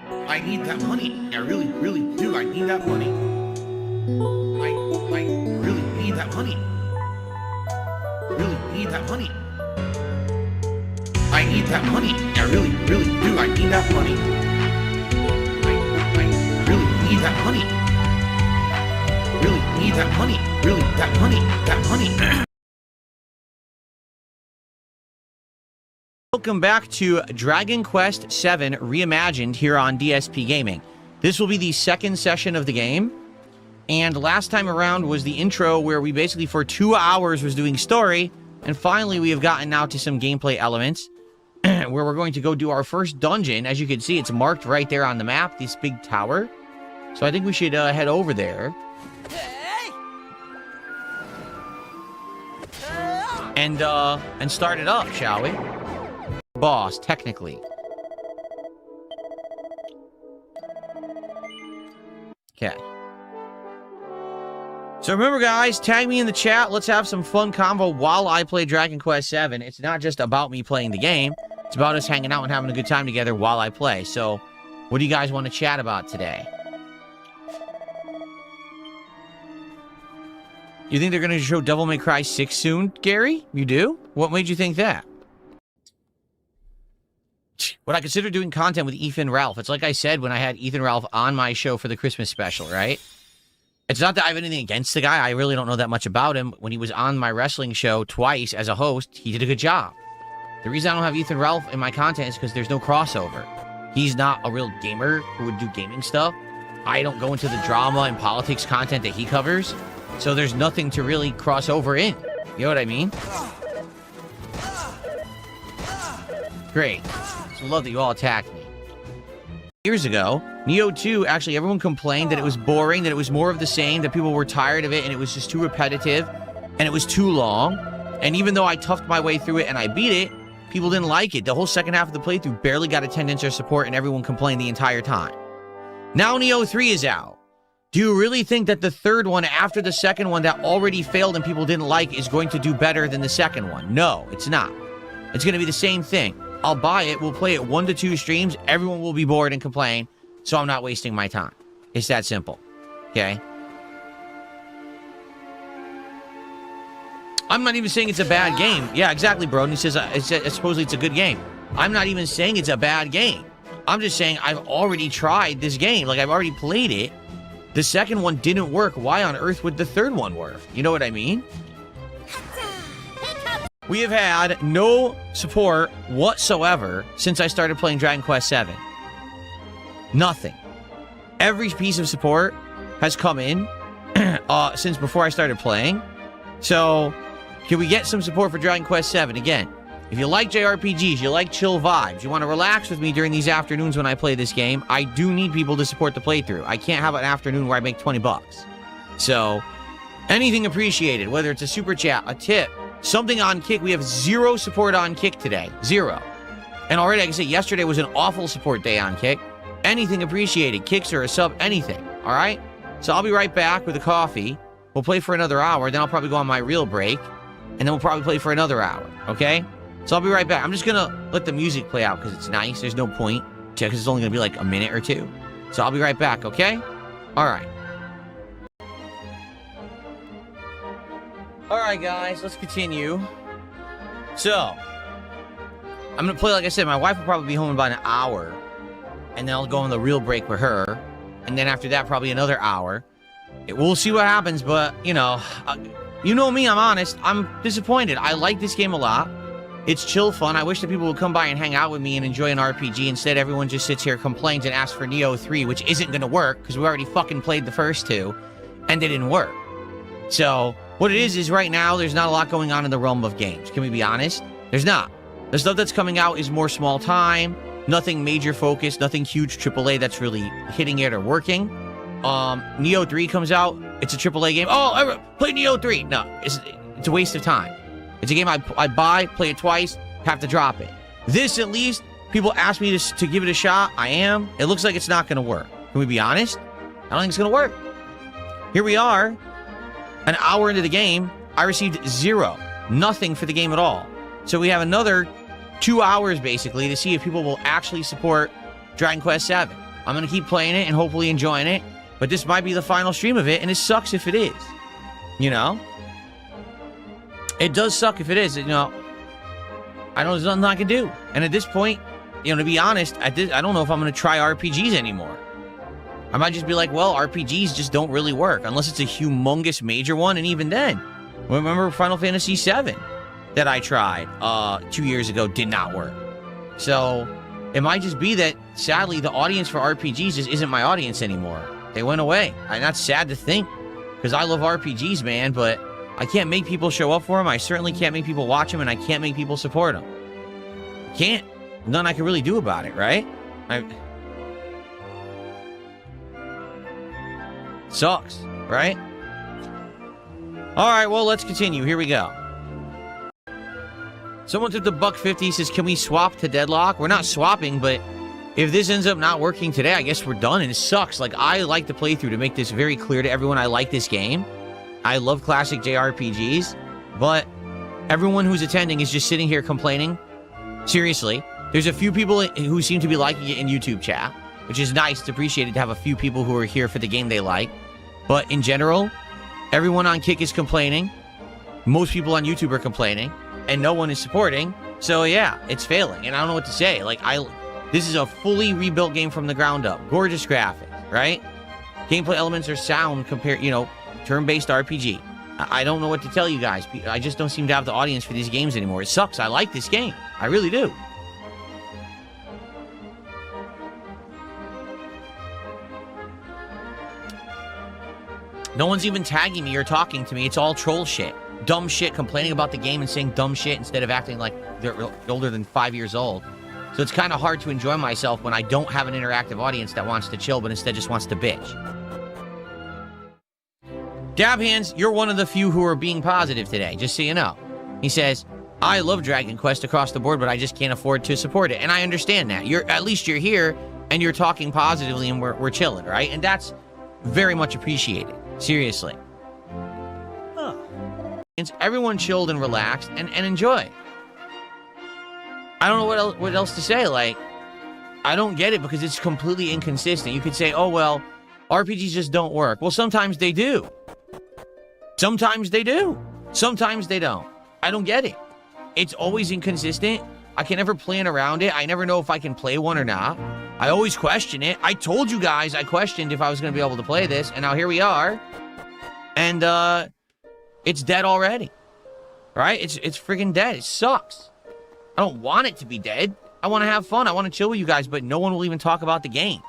I need that money. I really, really do. I need that money. I really need that money. Really need that money. I need that money. I really, really do. I need that money. I really need that money. Really need that money. Really, that money. That money. Welcome back to Dragon Quest VII Reimagined here on DSP Gaming. This will be the second session of the game. And last time around was the intro where we basically for 2 hours was doing story. And finally we have gotten now to some gameplay elements where we're going to go do our first dungeon. As you can see, it's marked right there on the map, this big tower. So I think we should head over there. And start it up, shall we? Boss, technically. Okay. So remember, guys, tag me in the chat. Let's have some fun convo while I play Dragon Quest VII. It's not just about me playing the game. It's about us hanging out and having a good time together while I play. So, what do you guys want to chat about today? You think they're going to show Devil May Cry 6 soon, Gary? You do? What made you think that? Would I consider doing content with Ethan Ralph? It's like I said when I had Ethan Ralph on my show for the Christmas special, right? It's not that I have anything against the guy. I really don't know that much about him. When he was on my wrestling show twice as a host, he did a good job. The reason I don't have Ethan Ralph in my content is because there's no crossover. He's not a real gamer who would do gaming stuff. I don't go into the drama and politics content that he covers. So there's nothing to really cross over in. You know what I mean? Great. I love that you all attacked me. Years ago, Nioh 2, actually everyone complained that it was boring, that it was more of the same, that people were tired of it, and it was just too repetitive, and it was too long. And even though I toughed my way through it and I beat it, people didn't like it. The whole second half of the playthrough barely got attendance or support, and everyone complained the entire time. Now Nioh 3 is out. Do you really think that the third one after the second one that already failed and people didn't like is going to do better than the second one? No, it's not. It's going to be the same thing. I'll buy it, we'll play it 1 to 2 streams, everyone will be bored and complain, so I'm not wasting my time. It's that simple. Okay? I'm not even saying it's a bad game. Yeah, exactly, bro. And he says, supposedly it's a good game. I'm not even saying it's a bad game. I'm just saying I've already tried this game. Like, I've already played it. The second one didn't work. Why on earth would the third one work? You know what I mean? We have had no support whatsoever since I started playing Dragon Quest VII. Nothing. Every piece of support has come in since before I started playing. So, can we get some support for Dragon Quest VII? Again, if you like JRPGs, you like chill vibes, you want to relax with me during these afternoons when I play this game, I do need people to support the playthrough. I can't have an afternoon where I make 20 bucks. So, anything appreciated, whether it's a super chat, a tip, something on Kick. We have 0 support on Kick today. 0. And already I can say yesterday was an awful support day on Kick. Anything appreciated. Kicks or a sub, anything. Alright? So I'll be right back with a coffee. We'll play for another hour. Then I'll probably go on my real break. And then we'll probably play for another hour. Okay? So I'll be right back. I'm just gonna let the music play out because it's nice. There's no point. Because it's only gonna be like a minute or 2. So I'll be right back, okay? Alright. Alright, guys, let's continue. So, I'm going to play, like I said, my wife will probably be home in about an hour. And then I'll go on the real break with her. And then after that, probably another hour. We'll see what happens, but, you know me, I'm honest. I'm disappointed. I like this game a lot. It's chill fun. I wish that people would come by and hang out with me and enjoy an RPG. Instead, everyone just sits here, complains, and asks for Nioh 3, which isn't going to work, because we already fucking played the first 2, and they didn't work. So, what it is right now, there's not a lot going on in the realm of games. Can we be honest? There's not. The stuff that's coming out is more small time, nothing major focus, nothing huge AAA that's really hitting it or working. Nioh 3 comes out, it's a AAA game. Oh, play Nioh 3. No, it's a waste of time. It's a game I buy, play it twice, have to drop it. This, at least, people ask me to give it a shot. I am. It looks like it's not going to work. Can we be honest? I don't think it's going to work. Here we are. An hour into the game, I received 0. Nothing for the game at all. So we have another 2 hours, basically, to see if people will actually support Dragon Quest VII. I'm going to keep playing it and hopefully enjoying it. But this might be the final stream of it, and it sucks if it is. You know? It does suck if it is. You know, there's nothing I can do. And at this point, you know, to be honest, I don't know if I'm going to try RPGs anymore. I might just be like, well, RPGs just don't really work unless it's a humongous major one. And even then, remember Final Fantasy VII that I tried 2 years ago did not work. So it might just be that, sadly, the audience for RPGs just isn't my audience anymore. They went away. And that's sad to think, because I love RPGs, man, but I can't make people show up for them. I certainly can't make people watch them, and I can't make people support them. Can't. Nothing I can really do about it, right? Sucks, right? All right, well, let's continue. Here we go. Someone took the $1.50, says, can we swap to Deadlock? We're not swapping, but if this ends up not working today, I guess we're done, and it sucks. Like, I like the playthrough to make this very clear to everyone. I like this game. I love classic JRPGs, but everyone who's attending is just sitting here complaining. Seriously. There's a few people who seem to be liking it in YouTube chat, which is nice. It's appreciated to have a few people who are here for the game they like. But in general, everyone on Kick is complaining. Most people on YouTube are complaining, and no one is supporting. So yeah, it's failing, and I don't know what to say. Like, this is a fully rebuilt game from the ground up. Gorgeous graphics, right? Gameplay elements are sound compared, you know, turn-based RPG. I don't know what to tell you guys. I just don't seem to have the audience for these games anymore. It sucks. I like this game. I really do. No one's even tagging me or talking to me. It's all troll shit. Dumb shit, complaining about the game and saying dumb shit instead of acting like they're older than 5 years old. So it's kind of hard to enjoy myself when I don't have an interactive audience that wants to chill, but instead just wants to bitch. Dab Hands, you're one of the few who are being positive today, just so you know. He says, I love Dragon Quest across the board, but I just can't afford to support it. And I understand that. At least you're here, and you're talking positively, and we're chilling, right? And that's very much appreciated. Seriously. Huh. Everyone chilled and relaxed and enjoy. I don't know what else to say. Like, I don't get it because it's completely inconsistent. You could say, oh, well, RPGs just don't work. Well, sometimes they do. Sometimes they do. Sometimes they don't. I don't get it. It's always inconsistent. I can never plan around it. I never know if I can play one or not. I always question it. I told you guys I questioned if I was going to be able to play this, and now here we are. And it's dead already. Right? It's freaking dead. It sucks. I don't want it to be dead. I want to have fun. I want to chill with you guys, but no one will even talk about the game.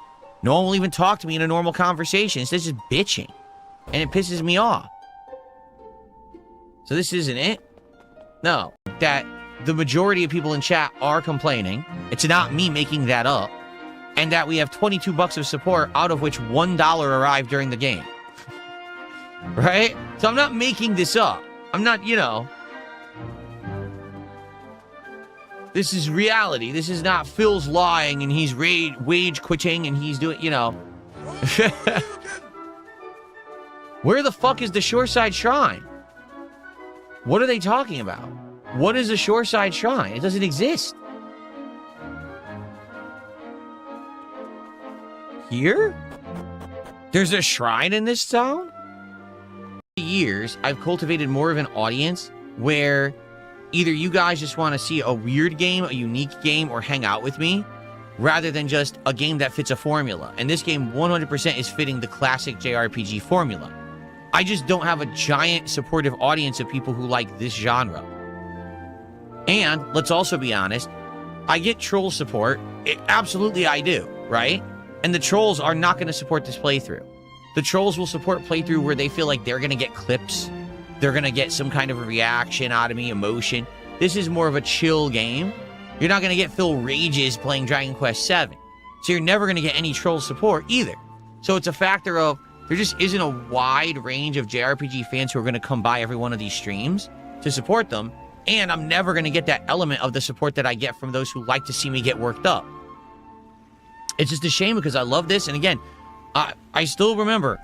No one will even talk to me in a normal conversation. It's just bitching. And it pisses me off. So this isn't it? No. That the majority of people in chat are complaining. It's not me making that up. And that we have $22 of support, out of which $1 arrived during the game. Right? So I'm not making this up. I'm not, you know. This is reality. This is not Phil's lying and he's wage quitting and he's doing, you know. Where the fuck is the Shoreside Shrine? What are they talking about? What is a Shoreside Shrine? It doesn't exist. Here? There's a shrine in this town? For years, I've cultivated more of an audience where either you guys just want to see a weird game, a unique game, or hang out with me, rather than just a game that fits a formula. And this game 100% is fitting the classic JRPG formula. I just don't have a giant supportive audience of people who like this genre. And, let's also be honest, I get troll support. Absolutely I do, right? And the trolls are not going to support this playthrough. The trolls will support playthrough where they feel like they're going to get clips. They're going to get some kind of a reaction out of me, emotion. This is more of a chill game. You're not going to get Phil Rages playing Dragon Quest VII. So you're never going to get any troll support either. So it's a factor of there just isn't a wide range of JRPG fans who are going to come by every one of these streams to support them. And I'm never going to get that element of the support that I get from those who like to see me get worked up. It's just a shame because I love this. And again, I still remember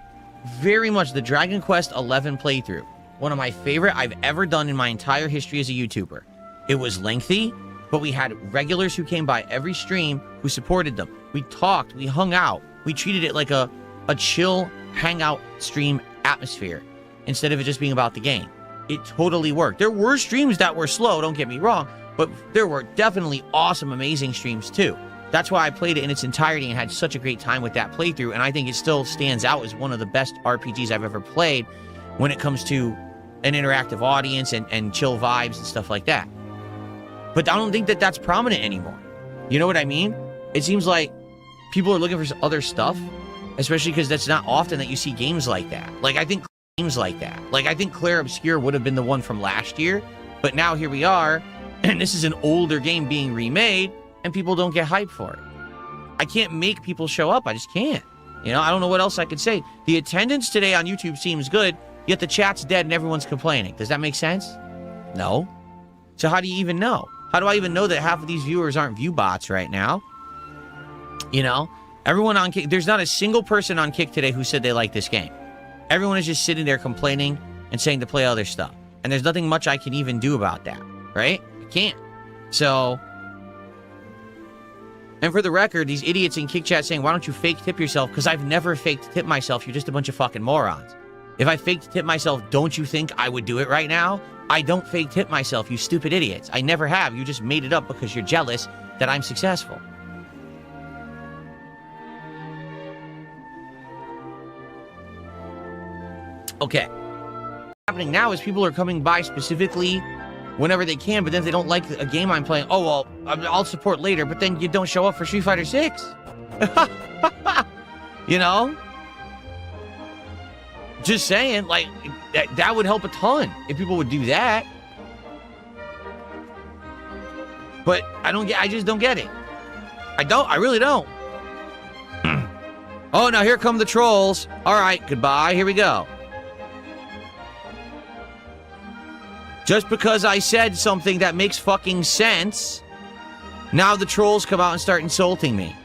very much the Dragon Quest XI playthrough. One of my favorite I've ever done in my entire history as a YouTuber. It was lengthy, but we had regulars who came by every stream who supported them. We talked, we hung out. We treated it like a chill hangout stream atmosphere instead of it just being about the game. It totally worked. There were streams that were slow, don't get me wrong, but there were definitely awesome, amazing streams too. That's why I played it in its entirety and had such a great time with that playthrough, and I think it still stands out as one of the best RPGs I've ever played when it comes to an interactive audience and chill vibes and stuff like that. But I don't think that that's prominent anymore. You know what I mean? It seems like people are looking for other stuff, especially because that's not often that you see games like that. Like, I think Claire Obscure would have been the one from last year, but now here we are, and this is an older game being remade, and people don't get hyped for it. I can't make people show up. I just can't. You know, I don't know what else I could say. The attendance today on YouTube seems good, yet the chat's dead and everyone's complaining. Does that make sense? No. So how do you even know? How do I even know that half of these viewers aren't view bots right now? You know, everyone on Kick, there's not a single person on Kick today who said they like this game. Everyone is just sitting there complaining and saying to play other stuff. And there's nothing much I can even do about that, right? I can't. So, and for the record, these idiots in Kick Chat saying, why don't you fake tip yourself? Because I've never faked tip myself. You're just a bunch of fucking morons. If I faked tip myself, don't you think I would do it right now? I don't fake tip myself, you stupid idiots. I never have. You just made it up because you're jealous that I'm successful. Okay. What's happening now is people are coming by specifically whenever they can, but then if they don't like a game I'm playing, oh, well, I'll support later, but then you don't show up for Street Fighter 6. You know? Just saying, like, that would help a ton if people would do that. But I just don't get it. I really don't. Oh, now here come the trolls. All right, goodbye, here we go. Just because I said something that makes fucking sense, now the trolls come out and start insulting me.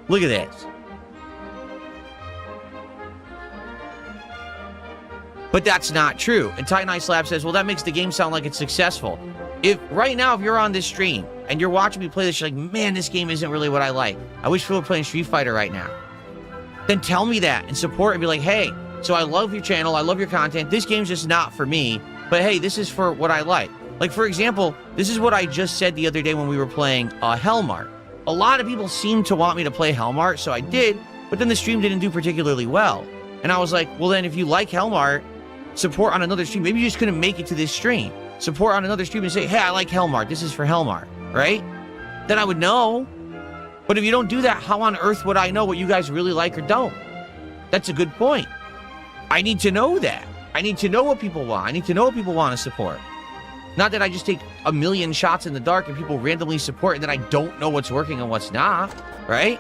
Look at this. But that's not true. And Titan Ice Lab says, well, that makes the game sound like it's successful. If right now, if you're on this stream and you're watching me play this, you're like, man, this game isn't really what I like. I wish people were playing Street Fighter right now. Then tell me that and support and be like, hey, so I love your channel. I love your content. This game's just not for me. But hey, this is for what I like. Like, for example, this is what I just said the other day when we were playing Hellmart. A lot of people seemed to want me to play Hellmart, so I did. But then the stream didn't do particularly well. And I was like, well, then if you like Hellmart, support on another stream. Maybe you just couldn't make it to this stream. Support on another stream and say, hey, I like Hellmart. This is for Hellmart, right? Then I would know. But if you don't do that, how on earth would I know what you guys really like or don't? That's a good point. I need to know that. I need to know what people want. I need to know what people want to support. Not that I just take a million shots in the dark and people randomly support and then I don't know what's working and what's not, right?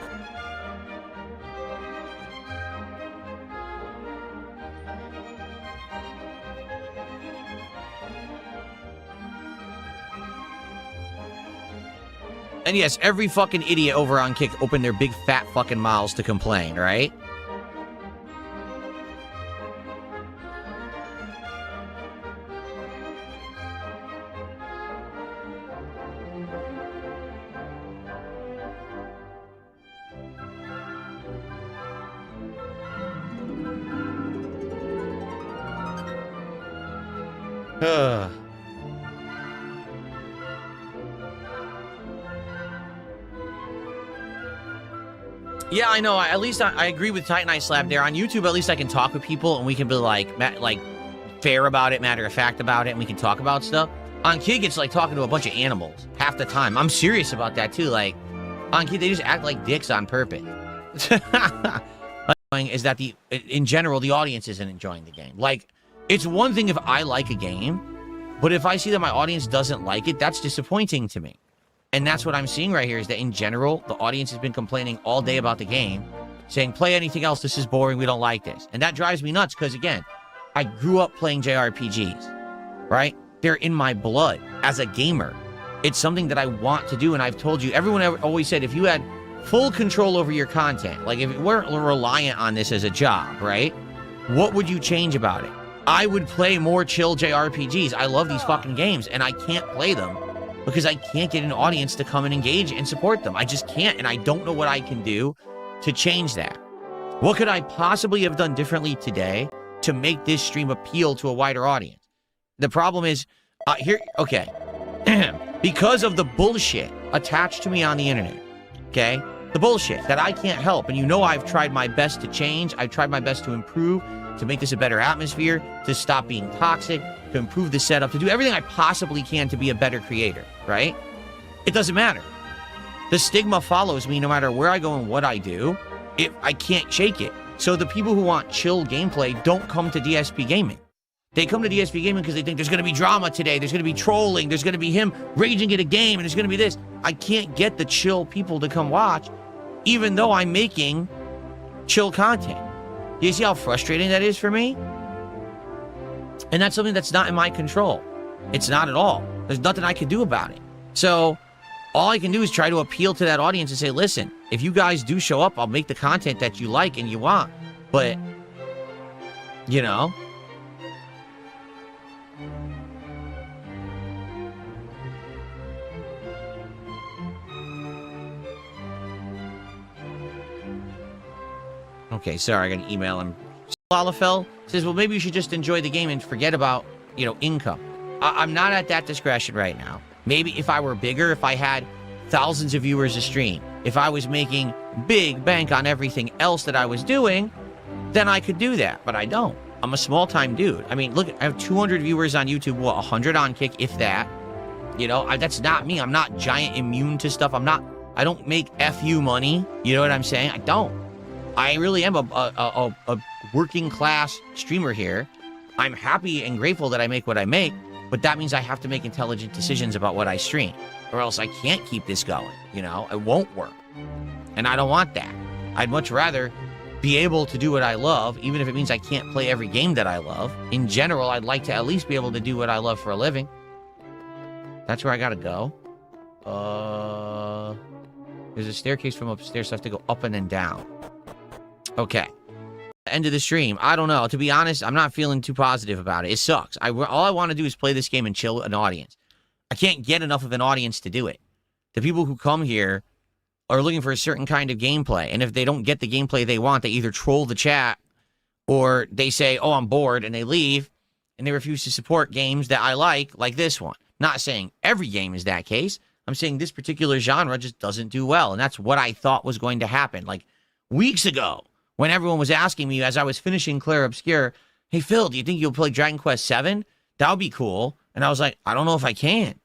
And yes, every fucking idiot over on Kick opened their big fat fucking mouths to complain, right? Yeah, I know. At least I agree with Titan Ice Lab there. On YouTube, at least I can talk with people and we can be like fair about it, matter of fact about it, and we can talk about stuff. On Kig, it's like talking to a bunch of animals half the time. I'm serious about that too. Like, on Kig, they just act like dicks on purpose. Is that in general, the audience isn't enjoying the game. Like, it's one thing if I like a game, but if I see that my audience doesn't like it, that's disappointing to me. And that's what I'm seeing right here is that in general, the audience has been complaining all day about the game, saying, play anything else, this is boring, we don't like this. And that drives me nuts because, again, I grew up playing JRPGs, right? They're in my blood as a gamer. It's something that I want to do, and I've told you, everyone always said, if you had full control over your content, like if it weren't reliant on this as a job, right? What would you change about it? I would play more chill JRPGs. I love these fucking games, and I can't play them because I can't get an audience to come and engage and support them. I just can't, and I don't know what I can do to change that? What could I possibly have done differently today to make this stream appeal to a wider audience? The problem is, okay, because of the bullshit attached to me on the internet, okay? The bullshit that I can't help. And you know I've tried my best to change. I've tried my best to improve, to make this a better atmosphere, to stop being toxic, to improve the setup, to do everything I possibly can to be a better creator, right? It doesn't matter. The stigma follows me no matter where I go and what I do. I can't shake it. So the people who want chill gameplay don't come to DSP Gaming. They come to DSP Gaming because they think there's going to be drama today. There's going to be trolling. There's going to be him raging at a game. And there's going to be this. I can't get the chill people to come watch, even though I'm making chill content. Do you see how frustrating that is for me? And that's something that's not in my control. It's not at all. There's nothing I can do about it. So all I can do is try to appeal to that audience and say, listen, if you guys do show up, I'll make the content that you like and you want. But, you know... Okay, sorry, I got an email. Lalafell says, well, maybe you should just enjoy the game and forget about, income. I'm not at that discretion right now. Maybe if I were bigger, if I had thousands of viewers a stream, if I was making big bank on everything else that I was doing, then I could do that. But I don't. I'm a small-time dude. I mean, look, I have 200 viewers on YouTube, 100 on Kick, if that. That's not me. I'm not giant immune to stuff. I don't make FU money. You know what I'm saying? I don't. I really am a working class streamer here. I'm happy and grateful that I make what I make, but that means I have to make intelligent decisions about what I stream, or else I can't keep this going. It won't work. And I don't want that. I'd much rather be able to do what I love, even if it means I can't play every game that I love. In general, I'd like to at least be able to do what I love for a living. That's where I gotta go. There's a staircase from upstairs, so I have to go up and then down. Okay. End of the stream. I don't know. To be honest, I'm not feeling too positive about it. It sucks. All I want to do is play this game and chill an audience. I can't get enough of an audience to do it. The people who come here are looking for a certain kind of gameplay. And if they don't get the gameplay they want, they either troll the chat or they say, oh, I'm bored, and they leave, and they refuse to support games that I like this one. Not saying every game is that case. I'm saying this particular genre just doesn't do well. And that's what I thought was going to happen. Like weeks ago, when everyone was asking me as I was finishing Clair Obscur, hey, Phil, do you think you'll play Dragon Quest VII? That would be cool. And I was like, I don't know if I can.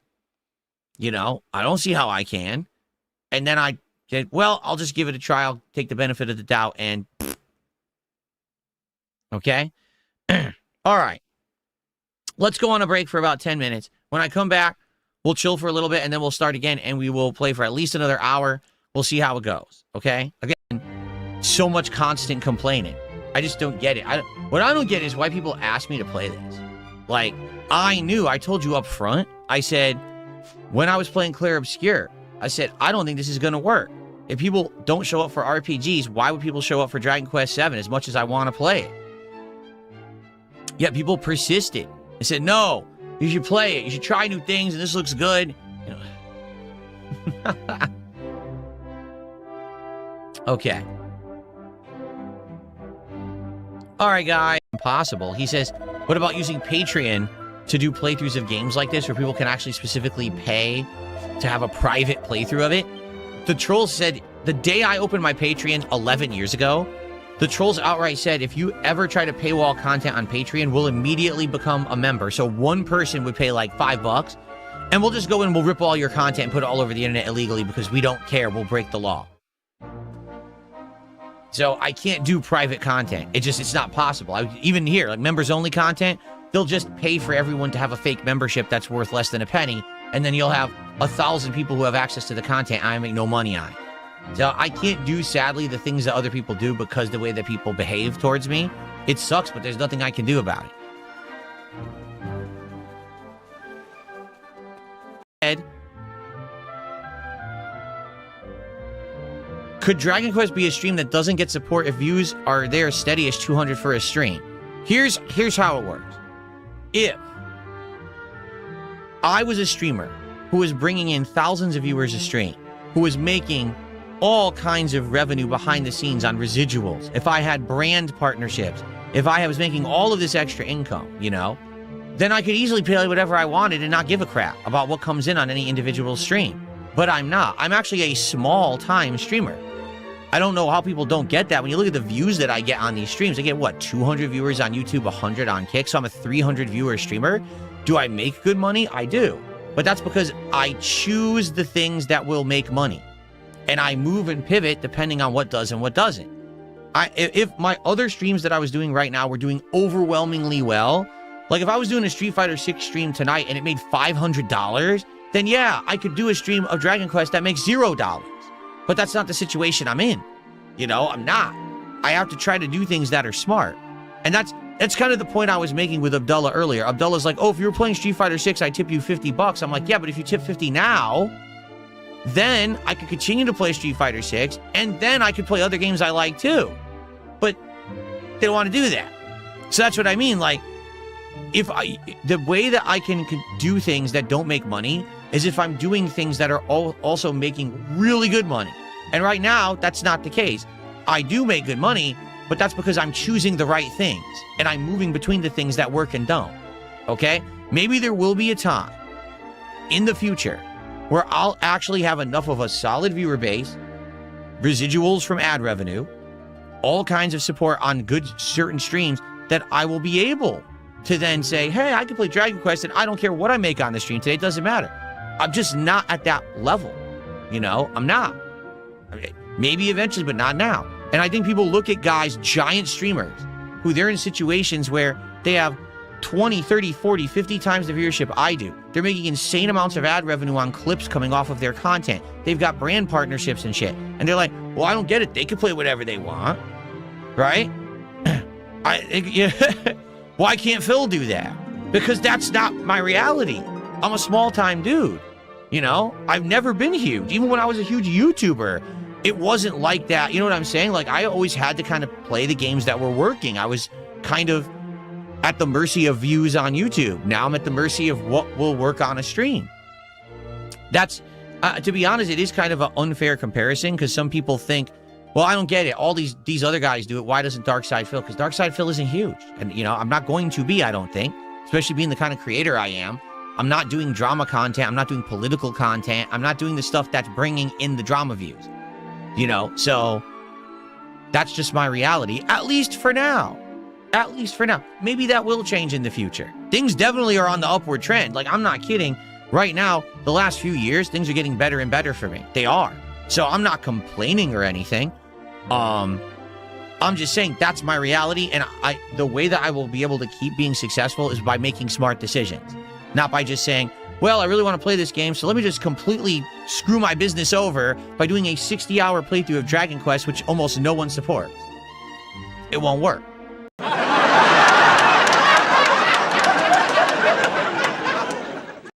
I don't see how I can. And then I said, well, I'll just give it a try. I'll take the benefit of the doubt and... Okay? All right. Let's go on a break for about 10 minutes. When I come back, we'll chill for a little bit, and then we'll start again, and we will play for at least another hour. We'll see how it goes. Okay? Again, so much constant complaining. I just don't get it. What I don't get is why people ask me to play this. Like, I told you up front, I said, when I was playing Clair Obscur, I said, I don't think this is going to work. If people don't show up for RPGs, why would people show up for Dragon Quest VII as much as I want to play it? Yet people persisted. They said, no, you should play it. You should try new things, and this looks good. Okay. All right, guys. Impossible. He says, what about using Patreon to do playthroughs of games like this where people can actually specifically pay to have a private playthrough of it? The trolls said, the day I opened my Patreon 11 years ago, the trolls outright said, if you ever try to paywall content on Patreon, we'll immediately become a member. So one person would pay like $5, and we'll just go in and we'll rip all your content and put it all over the internet illegally because we don't care. We'll break the law. So I can't do private content. It's not possible. Even here, like members-only content, they'll just pay for everyone to have a fake membership that's worth less than a penny, and then you'll have 1,000 people who have access to the content, and I make no money on it. So I can't do, sadly, the things that other people do because the way that people behave towards me. It sucks, but there's nothing I can do about it. Ed, could Dragon Quest be a stream that doesn't get support if views are there steady as 200 for a stream? Here's how it works. If I was a streamer who was bringing in thousands of viewers a stream, who was making all kinds of revenue behind the scenes on residuals, if I had brand partnerships, if I was making all of this extra income, you know, then I could easily play whatever I wanted and not give a crap about what comes in on any individual stream. But I'm not. I'm actually a small-time streamer. I don't know how people don't get that. When you look at the views that I get on these streams, I get, what, 200 viewers on YouTube, 100 on Kick, so I'm a 300-viewer streamer. Do I make good money? I do. But that's because I choose the things that will make money. And I move and pivot depending on what does and what doesn't. If my other streams that I was doing right now were doing overwhelmingly well, like if I was doing a Street Fighter 6 stream tonight and it made $500, then yeah, I could do a stream of Dragon Quest that makes $0. But that's not the situation I'm in. You know, I'm not. I have to try to do things that are smart. And that's kind of the point I was making with Abdullah earlier. Abdullah's like, oh, if you were playing Street Fighter 6, I tip you $50. I'm like, yeah, but if you tip 50 now, then I could continue to play Street Fighter 6, and then I could play other games I like too. But they don't want to do that. So that's what I mean. Like, the way that I can do things that don't make money is if I'm doing things that are also making really good money. And right now, that's not the case. I do make good money, but that's because I'm choosing the right things, and I'm moving between the things that work and don't. Okay? Maybe there will be a time in the future where I'll actually have enough of a solid viewer base, residuals from ad revenue, all kinds of support on good certain streams that I will be able to then say, hey, I can play Dragon Quest and I don't care what I make on the stream today. It doesn't matter. I'm just not at that level. You know, I'm not. Maybe eventually, but not now. And I think people look at guys, giant streamers, who they're in situations where they have 20, 30, 40, 50 times the viewership I do. They're making insane amounts of ad revenue on clips coming off of their content. They've got brand partnerships and shit. And they're like, well, I don't get it. They can play whatever they want. Right? Why can't Phil do that? Because that's not my reality. I'm a small-time dude. You know? I've never been huge. Even when I was a huge YouTuber, it wasn't like that. You know what I'm saying? Like, I always had to kind of play the games that were working. I was kind of at the mercy of views on YouTube. Now I'm at the mercy of what will work on a stream. That's, to be honest, it is kind of an unfair comparison, because some people think, well, I don't get it. All these other guys do it. Why doesn't Darkside Phil? Because Darkside Phil isn't huge. And, you know, I'm not going to be, I don't think, especially being the kind of creator I am. I'm not doing drama content. I'm not doing political content. I'm not doing the stuff that's bringing in the drama views. You know, so that's just my reality, at least for now. At least for now. Maybe that will change in the future. Things definitely are on the upward trend. Like, I'm not kidding. Right now, the last few years, things are getting better and better for me. They are. So I'm not complaining or anything. I'm just saying that's my reality. And the way that I will be able to keep being successful is by making smart decisions. Not by just saying, well, I really want to play this game, so let me just completely screw my business over by doing a 60-hour playthrough of Dragon Quest, which almost no one supports. It won't work.